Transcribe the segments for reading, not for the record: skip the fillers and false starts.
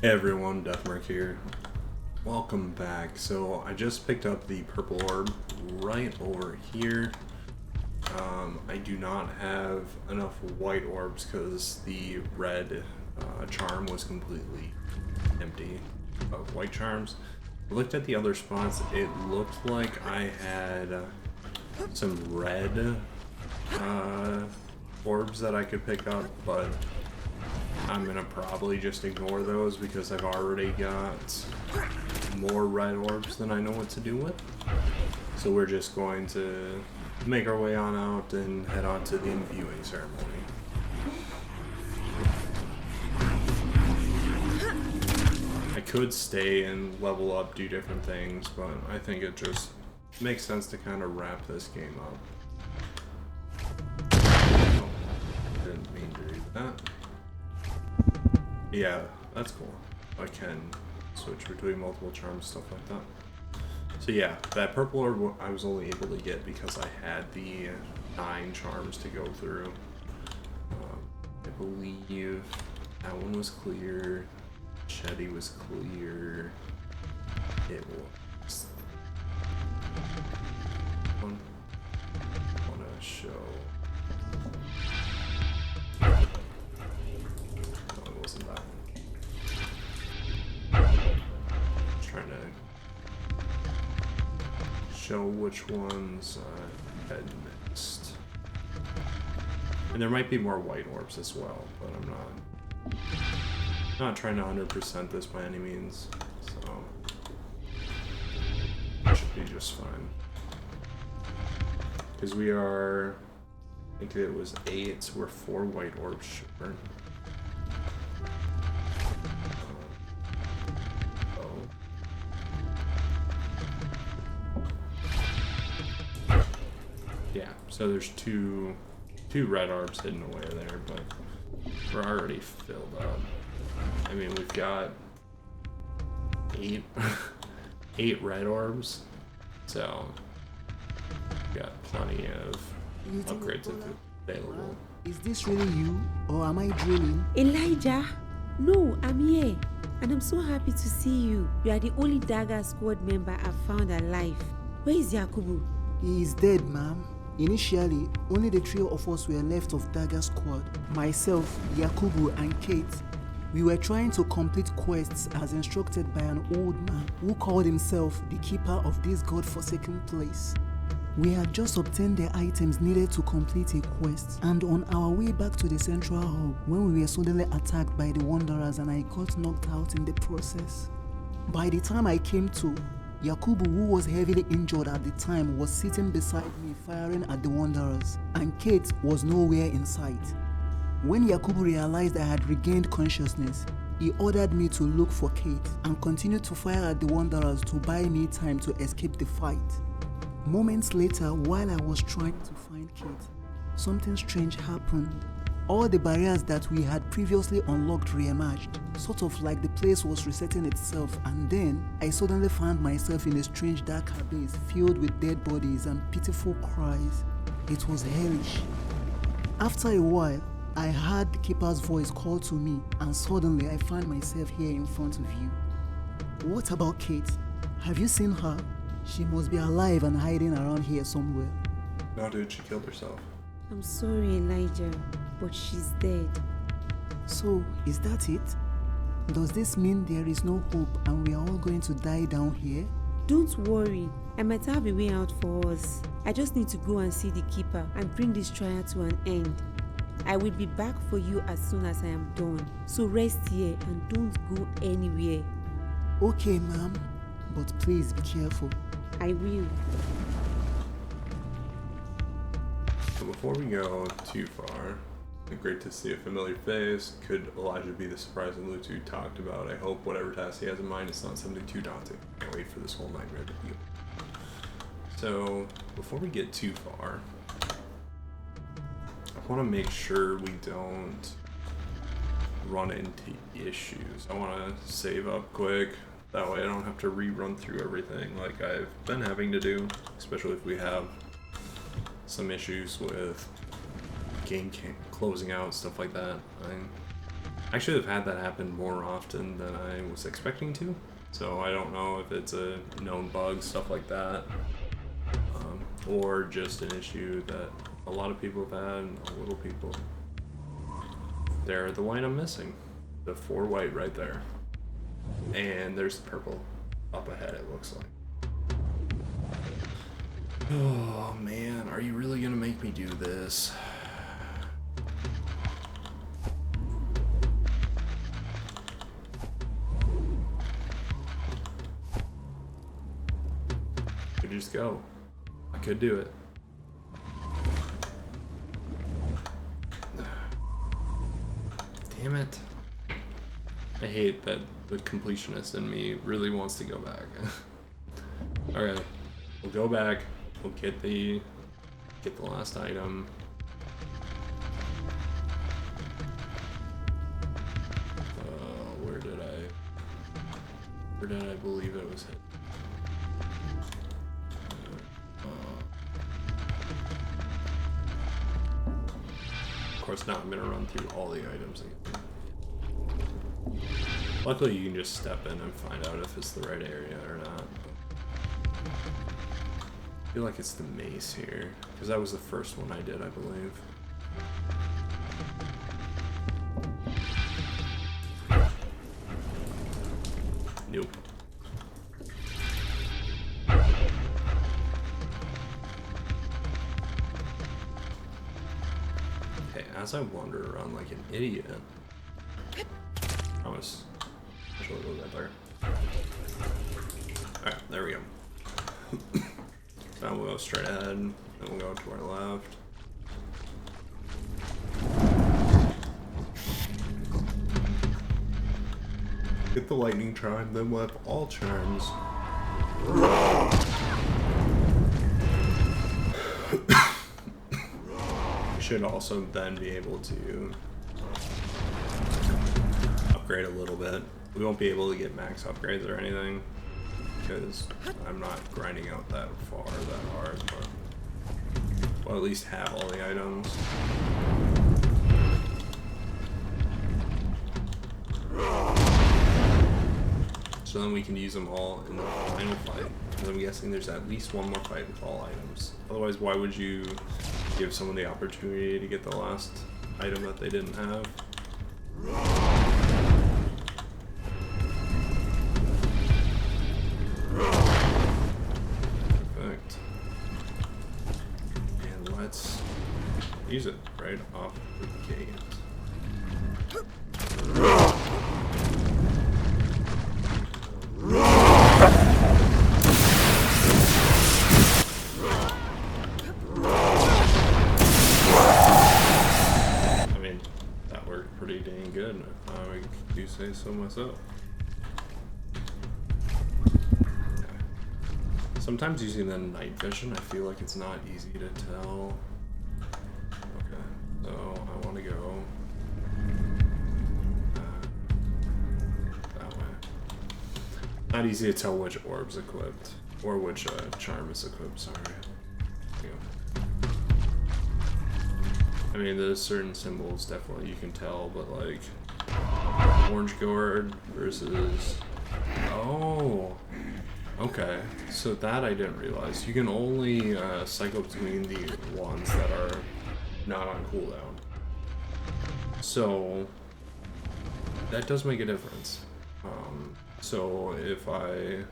Hey everyone, Deathmark here. Welcome back. So I just picked up the purple orb right over here. I do not have enough white orbs because the red charm was completely empty of white charms. I looked at the other spots. It looked like I had some red orbs that I could pick up, but I'm gonna probably just ignore those because I've already got more red orbs than I know what to do with. So we're just going to make our way on out and head on to the imbuing ceremony. I could stay and level up, do different things, but I think it just makes sense to kind of wrap this game up. Oh, didn't mean to do that. Yeah, that's cool. I can switch between multiple charms, stuff like that. So yeah, that purple orb I was only able to get because I had the 9 charms to go through. I believe that one was clear. Shetty was clear. It was... I want to show... Trying to show which ones I had missed. And there might be more white orbs as well, but I'm not trying to 100% this by any means, so it should be just fine. Because we are, I think it was 8, so we're 4 white orbs short. Yeah, so there's two red orbs hidden away there, but we're already filled up. I mean, we've got 8 red orbs, so we've got plenty of upgrades available. Is this really you, or am I dreaming? Elijah, no, I'm here, and I'm so happy to see you. You are the only Dagger Squad member I've found alive. Where is Yakubu? He is dead, ma'am. Initially, only the trio of us were left of Dagger Squad. Myself, Yakubu, and Kate. We were trying to complete quests as instructed by an old man who called himself the keeper of this god-forsaken place. We had just obtained the items needed to complete a quest, and on our way back to the central hub when we were suddenly attacked by the Wanderers and I got knocked out in the process. By the time I came to, Yakubu, who was heavily injured at the time, was sitting beside me firing at the Wanderers, and Kate was nowhere in sight. When Yakubu realized I had regained consciousness, he ordered me to look for Kate and continue to fire at the Wanderers to buy me time to escape the fight. Moments later, while I was trying to find Kate, something strange happened. All the barriers that we had previously unlocked re-emerged, sort of like the place was resetting itself, and then I suddenly found myself in a strange dark abyss filled with dead bodies and pitiful cries. It was hellish. After a while, I heard the keeper's voice call to me, and suddenly I found myself here in front of you. What about Kate? Have you seen her? She must be alive and hiding around here somewhere. No, dude, she killed herself. I'm sorry, Elijah, but she's dead. So, is that it? Does this mean there is no hope and we are all going to die down here? Don't worry, I might have a way out for us. I just need to go and see the keeper and bring this trial to an end. I will be back for you as soon as I am done. So rest here and don't go anywhere. Okay, ma'am, but please be careful. I will. So before we go too far, great to see a familiar face. Could Elijah be the surprise that Lutu talked about? I hope whatever task he has in mind is not something too daunting. Can't wait for this whole nightmare to begin. So before we get too far, I want to make sure we don't run into issues. I want to save up quick. That way I don't have to rerun through everything like I've been having to do, especially if we have some issues with game closing out, stuff like that. I should have had that happen more often than I was expecting to. So I don't know if it's a known bug, stuff like that, or just an issue that a lot of people have had and a little people. They're the white I'm missing. The 4 white right there. And there's the purple up ahead, it looks like. Oh man, are you really gonna make me do this? Could just go. I could do it. Damn it. I hate that the completionist in me really wants to go back. Alright, we'll go back. We'll get the last item. Where did I believe it was hit? Of course, now I'm gonna run through all the items again. Luckily, you can just step in and find out if it's the right area or not. I feel like it's the mace here, because that was the first one I did, I believe. Nope. Okay, as I wander around like an idiot, I was actually a little bit there. Alright, there we go. So now we'll go straight ahead, and we'll go to our left. Get the lightning charm, then we'll have all charms. We should also then be able to upgrade a little bit. We won't be able to get max upgrades or anything, because I'm not grinding out that far, that hard, but we'll at least have all the items. So then we can use them all in the final fight. And I'm guessing there's at least one more fight with all items. Otherwise, why would you give someone the opportunity to get the last item that they didn't have? Perfect. And let's use it right off the gate. Say so myself. Sometimes using the night vision, I feel like it's not easy to tell. Okay, so I want to go that way. Not easy to tell which orb's equipped, or which charm is equipped, sorry. There you go. I mean, there's certain symbols definitely you can tell, but like orange gourd versus... Oh! Okay, so that I didn't realize. You can only cycle between the ones that are not on cooldown. So that does make a difference. So if I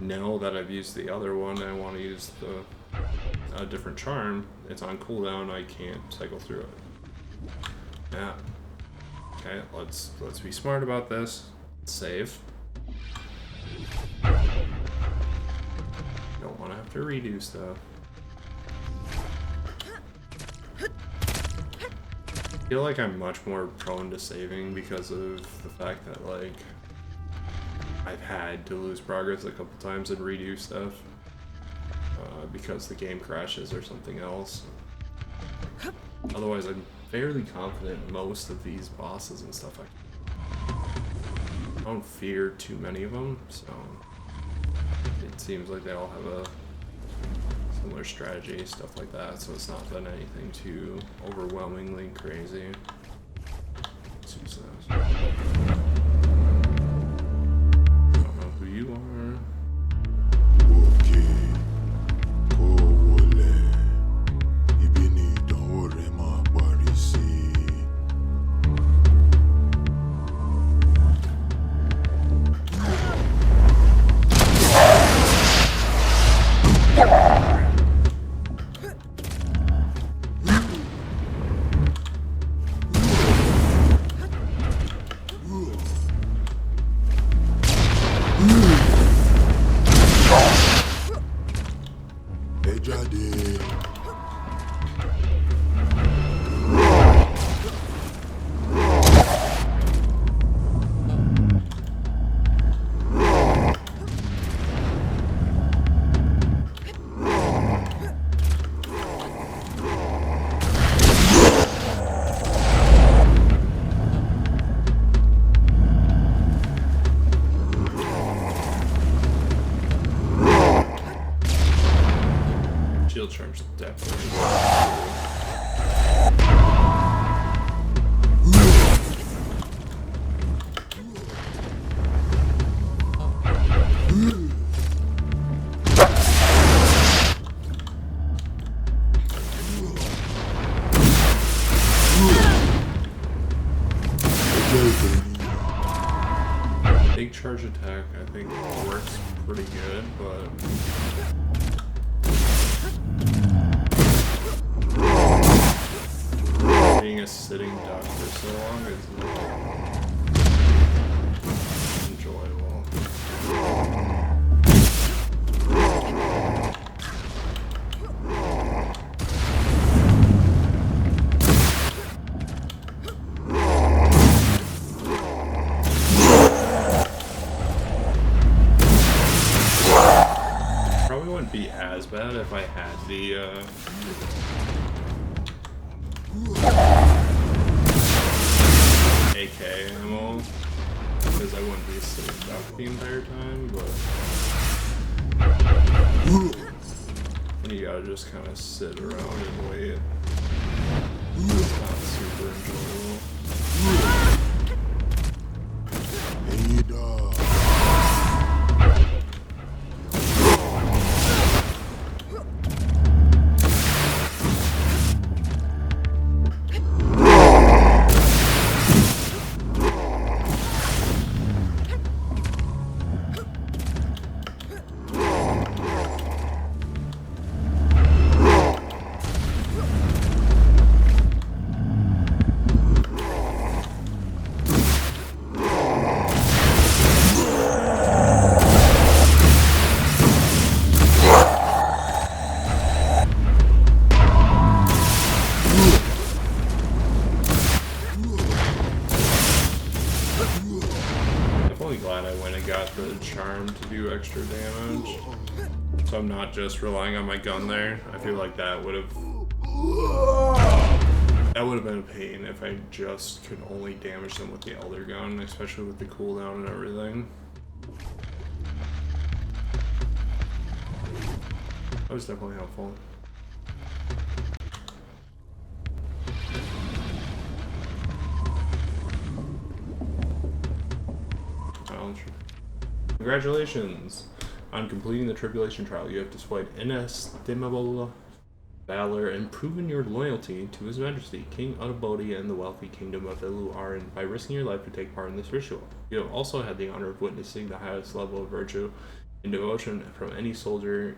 know that I've used the other one and I want to use a different charm, it's on cooldown, I can't cycle through it. Yeah. Okay, let's be smart about this. Save. Don't want to have to redo stuff. I feel like I'm much more prone to saving because of the fact that, like, I've had to lose progress a couple times and redo stuff because the game crashes or something else. Otherwise, I'm fairly confident most of these bosses and stuff. I don't fear too many of them, so it seems like they all have a similar strategy, stuff like that, so it's not been anything too overwhelmingly crazy. he says. I don't know who you are. Okay, kó wọlé. Ibi ni ìdánwò rẹ máa parí sí. Ẹ jáde. Shield charge definitely. Big charge attack, I think, works pretty good, but being a sitting duck for so long is not enjoyable. Probably wouldn't be as bad if I had the AK ammo, because I wouldn't be sitting duck the entire time, but then you gotta just kind of sit around and wait. It's not super enjoyable. Hey, dog. Glad I went and got the charm to do extra damage, so I'm not just relying on my gun there. I feel like that would have been a pain if I just could only damage them with the elder gun, especially with the cooldown and everything. That was definitely helpful. Congratulations on completing the Tribulation trial. You have displayed inestimable valor and proven your loyalty to His Majesty, King Unabodi, and the wealthy kingdom of Iluarin by risking your life to take part in this ritual. You have also had the honor of witnessing the highest level of virtue and devotion from any soldier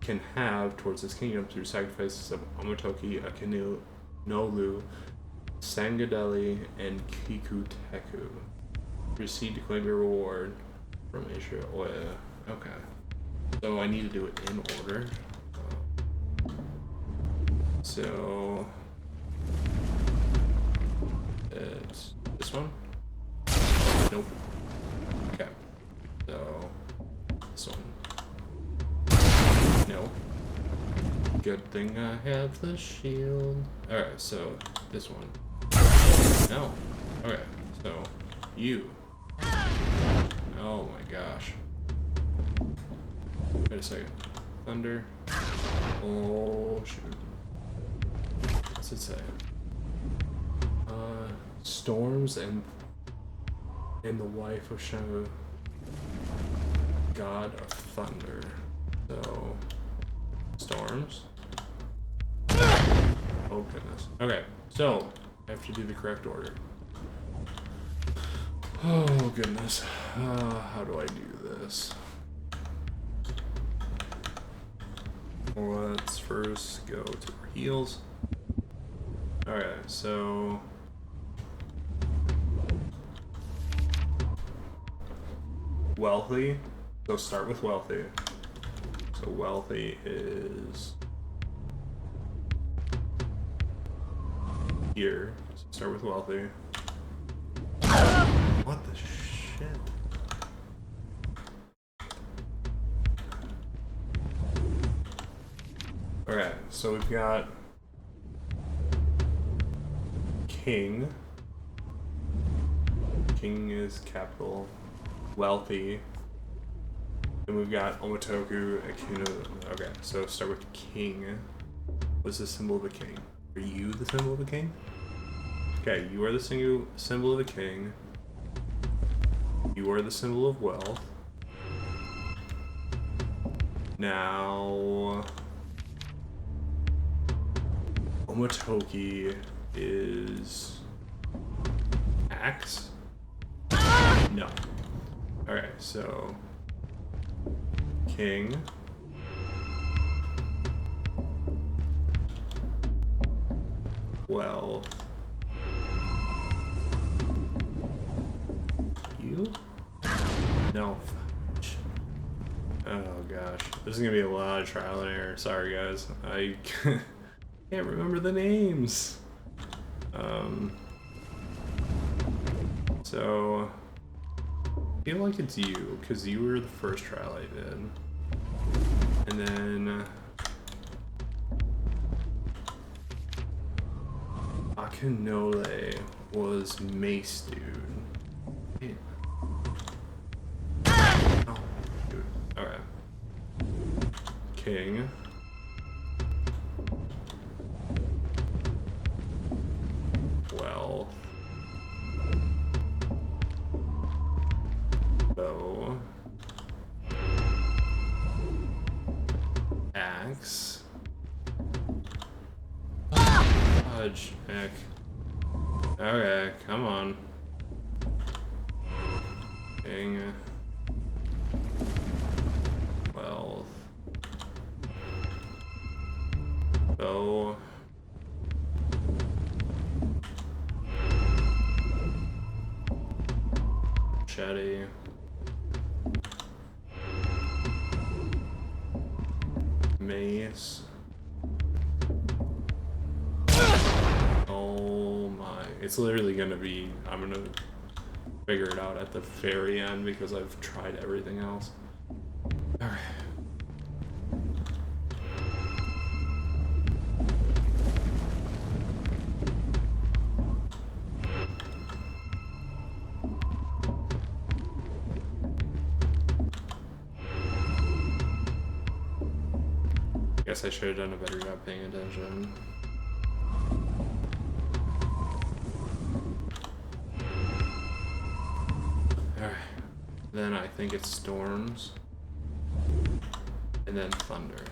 can have towards this kingdom through sacrifices of Amatoki, Akinu, Nolu, Sangadeli, and Kikuteku. Proceed to claim your reward from Asia. Oh, yeah. Okay. So I need to do it in order. So it's this one? Nope. Okay. So this one. No. Good thing I have the shield. Alright, so this one. No. Okay, so you. Oh my gosh. Wait a second. Thunder. Oh shoot. What's it say? Storms and the wife of Shamu, god of thunder. So storms. Oh goodness. Okay, so I have to do the correct order. Oh goodness. How do I do this? Let's first go to our heals. Okay, so wealthy. So start with wealthy. So wealthy is here. So start with wealthy. What the shit? Okay, so we've got king. King is capital. Wealthy. Then we've got Omotoku, Akino. Okay, so start with king. What's the symbol of a king? Are you the symbol of a king? Okay, you are the symbol of a king. You are the symbol of wealth. Now, Omotoki is axe? No. Okay, so king. Wealth. You? No. Oh gosh. This is gonna be a lot of trial and error. Sorry guys. I can't remember the names. So I feel like it's you, because you were the first trial I did. And then Akinole was Mace Dude. Oh, dude. Alright. King. Wealth. Bow. Axe. Fudge. Heck. Okay, come on. King. Wealth. Bow. Machete. Mace. Oh my. It's literally gonna be, I'm gonna figure it out at the very end because I've tried everything else. Alright. Guess I should have done a better job paying attention. Alright. Then I think it's storms. And then thunder.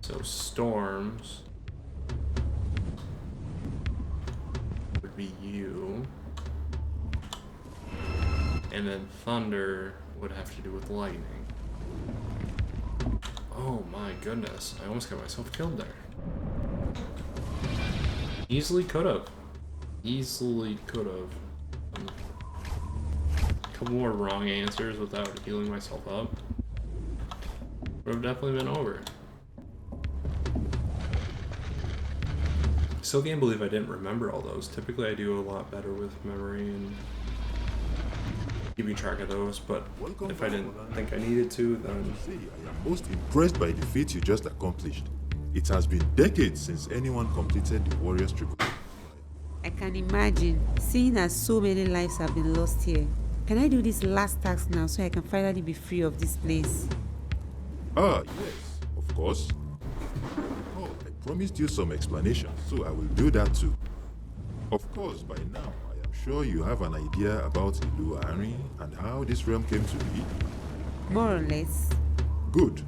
So storms would be you. And then thunder would have to do with lightning. Oh my goodness, I almost got myself killed there. Easily could've. Easily could've. A couple more wrong answers without healing myself up. Would have definitely been over. Still can't believe I didn't remember all those. Typically I do a lot better with memory and keeping track of those, but if I didn't think I needed to, then... I am most impressed by the feat you just accomplished. It has been decades since anyone completed the Warriors Tribulation. I can imagine, seeing as so many lives have been lost here. Can I do this last task now so I can finally be free of this place? Ah, yes, of course. Oh, I promised you some explanation, so I will do that too. Of course, by now, sure you have an idea about Iluari and how this realm came to be? More or less. Good.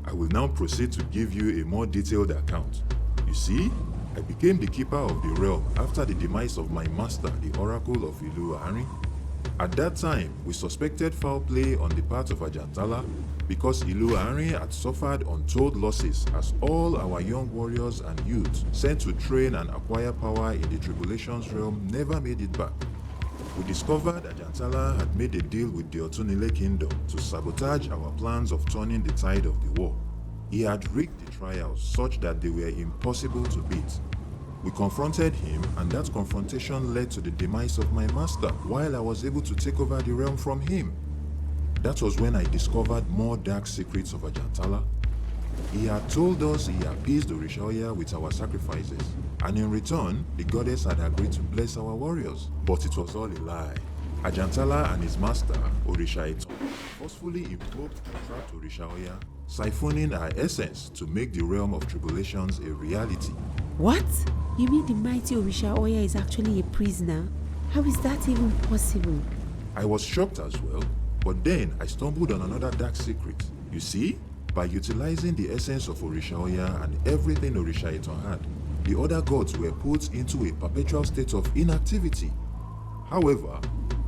I will now proceed to give you a more detailed account. You see, I became the keeper of the realm after the demise of my master, the Oracle of Iluari. At that time, we suspected foul play on the part of Ajantala because Iluari had suffered untold losses as all our young warriors and youths sent to train and acquire power in the Tribulation's realm never made it back. We discovered Ajantala had made a deal with the Otunile kingdom to sabotage our plans of turning the tide of the war. He had rigged the trials such that they were impossible to beat. We confronted him, and that confrontation led to the demise of my master while I was able to take over the realm from him. That was when I discovered more dark secrets of Ajantala. He had told us he appeased Orishaoya with our sacrifices, and in return, the goddess had agreed to bless our warriors. But it was all a lie. Ajantala and his master, Orisha forcefully invoked and trapped Orishaoya, siphoning our essence to make the realm of tribulations a reality. What? You mean the mighty Orisha Oya is actually a prisoner? How is that even possible? I was shocked as well, but then I stumbled on another dark secret. You see, by utilizing the essence of Orishaoya and everything Orisha had, the other gods were put into a perpetual state of inactivity. However,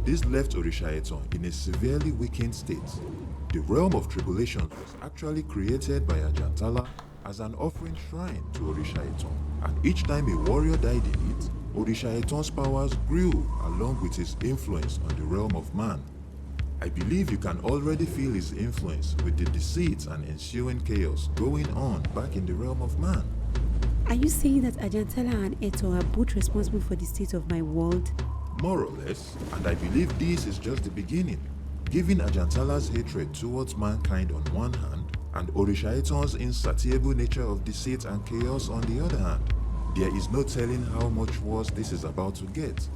this left Orisha in a severely weakened state. The realm of tribulations was actually created by Ajantala as an offering shrine to Orisha, and each time a warrior died in it, Orisha powers grew along with his influence on the realm of man. I believe you can already feel his influence with the deceit and ensuing chaos going on back in the realm of man. Are you saying that Ajantala and Eto are both responsible for the state of my world? More or less, and I believe this is just the beginning. Given Ajantala's hatred towards mankind on one hand, and Orisha insatiable nature of deceit and chaos on the other hand, there is no telling how much worse this is about to get.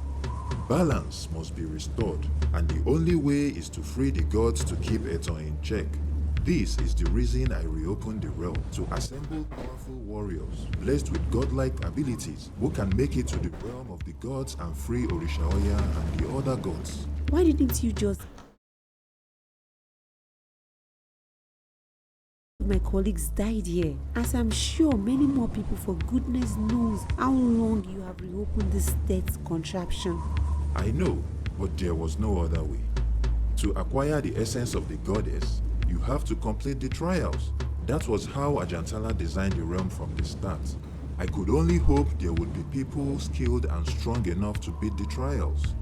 Balance must be restored, and the only way is to free the gods to keep Eton in check. This is the reason I reopened the realm, to assemble powerful warriors, blessed with godlike abilities, who can make it to the realm of the gods and free Orishaoya and the other gods. Why didn't you just... My colleagues died here, as I'm sure many more people, for goodness knows how long you have reopened this death contraption. I know, but there was no other way. To acquire the essence of the goddess, you have to complete the trials. That was how Ajantala designed the realm from the start. I could only hope there would be people skilled and strong enough to beat the trials.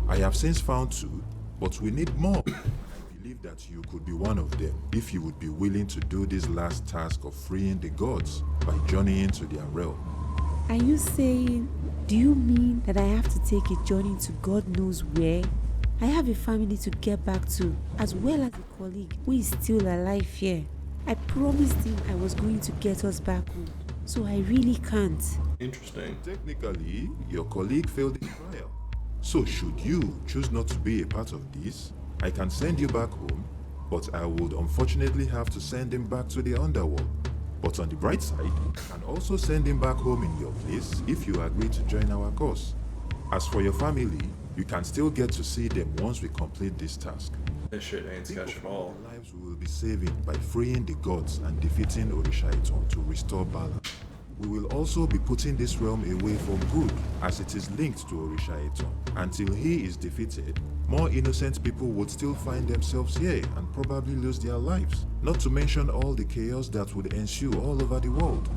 I have since found two, but we need more. I believe that you could be one of them if you would be willing to do this last task of freeing the gods by journeying to their realm. Are you saying, do you mean that I have to take a journey to God knows where? I have a family to get back to, as well as a colleague who is still alive here. I promised him I was going to get us back home, so I really can't. Interesting. Technically, your colleague failed the trial. So should you choose not to be a part of this, I can send you back home, but I would unfortunately have to send him back to the underworld. But on the bright side, I can also send him back home in your place if you agree to join our cause. As for your family, you can still get to see them once we complete this task. This shit ain't Think sketch of at all all. the lives we will be saving by freeing the gods and defeating Orisha to restore balance. We will also be putting this realm away for good, as it is linked to Orisha. Until he is defeated, more innocent people would still find themselves here and probably lose their lives, not to mention all the chaos that would ensue all over the world.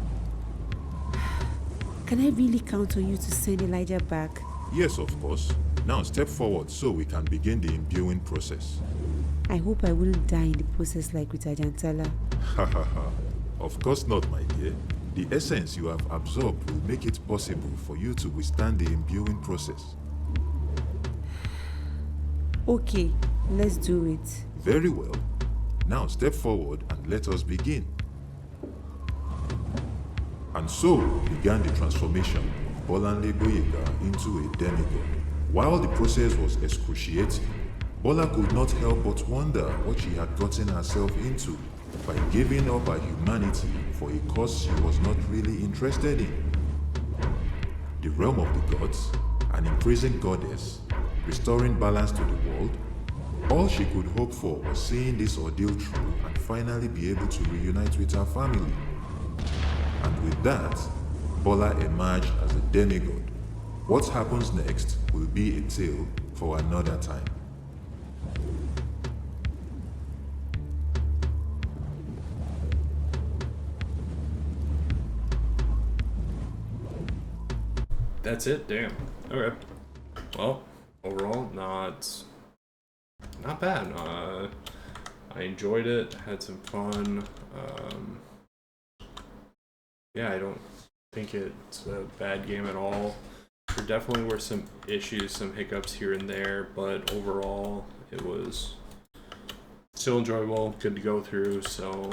Can I really count on you to send Elijah back? Yes, of course. Now step forward so we can begin the imbuing process. I hope I wouldn't die in the process like with Ajantala. Of course not, my dear. The essence you have absorbed will make it possible for you to withstand the imbuing process. Okay, let's do it. Very well. Now step forward and let us begin. And so began the transformation of Bolanle Boyega into a demigod. While the process was excruciating, Bola could not help but wonder what she had gotten herself into by giving up her humanity for a cause she was not really interested in. The realm of the gods, an imprisoned goddess, restoring balance to the world. All she could hope for was seeing this ordeal through and finally be able to reunite with her family. And with that, Bola emerged as a demigod. What happens next will be a tale for another time. That's it, damn. Okay. Well, overall, not bad. I enjoyed it, had some fun. Yeah, I don't think it's a bad game at all. There definitely were some issues, some hiccups here and there, but overall, it was still enjoyable, good to go through, so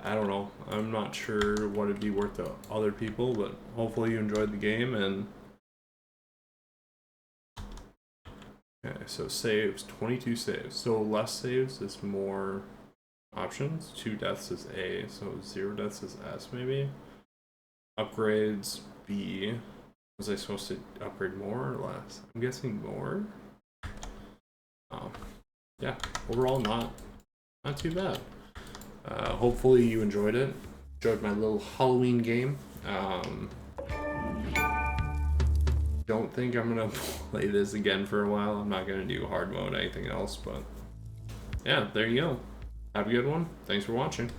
I don't know. I'm not sure what it'd be worth to other people, but hopefully you enjoyed the game. And okay, so saves, 22 saves. So less saves is more options. 2 deaths is A, so 0 deaths is S maybe. Upgrades B. Was I supposed to upgrade more or less? I'm guessing more. Yeah, overall not too bad. Hopefully you enjoyed it. Enjoyed my little Halloween game. Don't think I'm gonna play this again for a while. I'm not gonna do hard mode or anything else, but yeah, there you go. Have a good one. Thanks for watching.